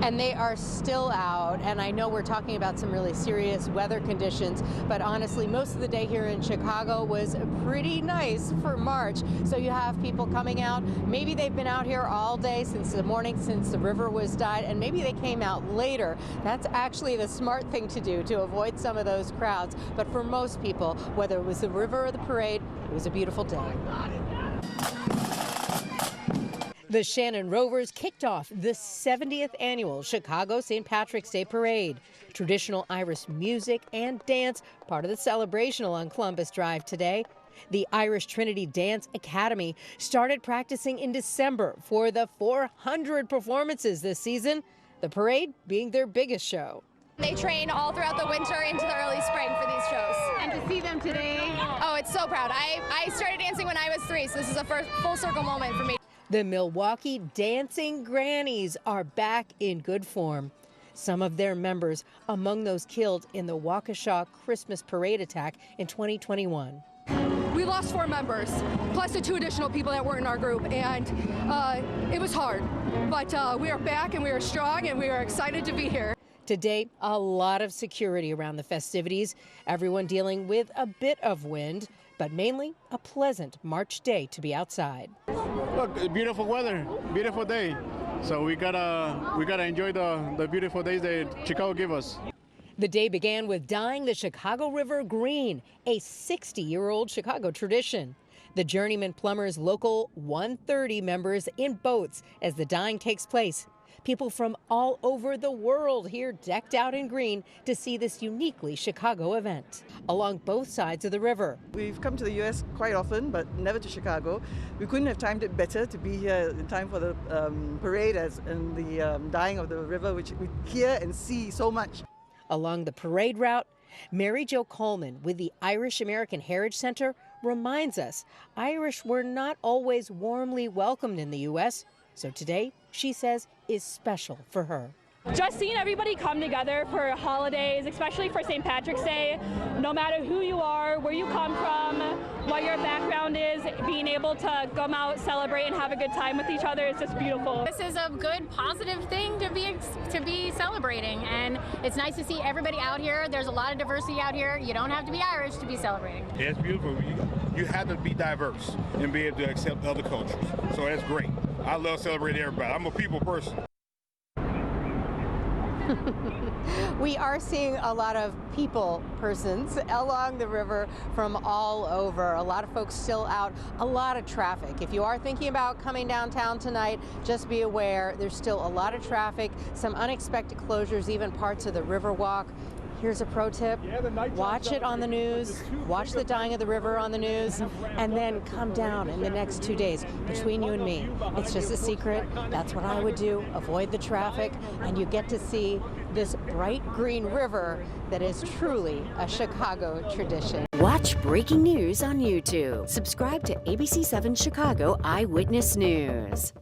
And they are still out, and I know we're talking about some really serious weather conditions, but honestly, most of the day here in Chicago was pretty nice for March. So you have people coming out. Maybe they've been out here all day since the morning, since the river was dyed, and maybe they came out later. That's actually the smart thing to do to avoid some of those crowds. But for most people, whether it was the river or the parade, it was a beautiful day. The Shannon Rovers kicked off the 70th annual Chicago St. Patrick's Day Parade. Traditional Irish music and dance, part of the celebration along Columbus Drive today. The Irish Trinity Dance Academy started practicing in December for the 400 performances this season, the parade being their biggest show. They train all throughout the winter into the early spring for these shows. And to see them today, oh, it's so proud. I started dancing when I was 3, so this is a first full circle moment for me. The Milwaukee Dancing Grannies are back in good form. Some of their members among those killed in the Waukesha Christmas parade attack in 2021. We lost 4 members, plus the 2 additional people that weren't in our group, and it was hard. But we are back and we are strong and we are excited to be here. Today, a lot of security around the festivities, everyone dealing with a bit of wind, but mainly a pleasant March day to be outside. Look, beautiful weather, beautiful day. So we gotta enjoy the beautiful days that Chicago give us. The day began with dyeing the Chicago River green, a 60-year-old Chicago tradition. The Journeyman Plumbers Local 130 members in boats as the dyeing takes place. People from all over the world here decked out in green to see this uniquely Chicago event along both sides of the river. We've come to the U.S. quite often, but never to Chicago. We couldn't have timed it better to be here in time for the parade and the dyeing of the river, which we hear and see so much. Along the parade route, Mary Jo Coleman with the Irish American Heritage Center reminds us Irish were not always warmly welcomed in the U.S., so today, she says, is special for her. Just seeing everybody come together for holidays, especially for St. Patrick's Day, no matter who you are, where you come from, what your background is, being able to come out, celebrate, and have a good time with each other is just beautiful. This is a good, positive thing to be celebrating, and it's nice to see everybody out here. There's a lot of diversity out here. You don't have to be Irish to be celebrating. Yeah, it's beautiful. You have to be diverse and be able to accept other cultures. So that's great. I love celebrating everybody. I'm a people person. We are seeing a lot of persons along the river from all over. A lot of folks still out, a lot of traffic. If you are thinking about coming downtown tonight, just be aware there's still a lot of traffic, some unexpected closures, even parts of the Riverwalk. Here's a pro tip, watch it on the news, watch the dyeing of the river on the news, and then come down in the next 2 days. Between you and me, it's just a secret. That's what I would do, avoid the traffic, and you get to see this bright green river that is truly a Chicago tradition. Watch breaking news on YouTube. Subscribe to ABC7 Chicago Eyewitness News.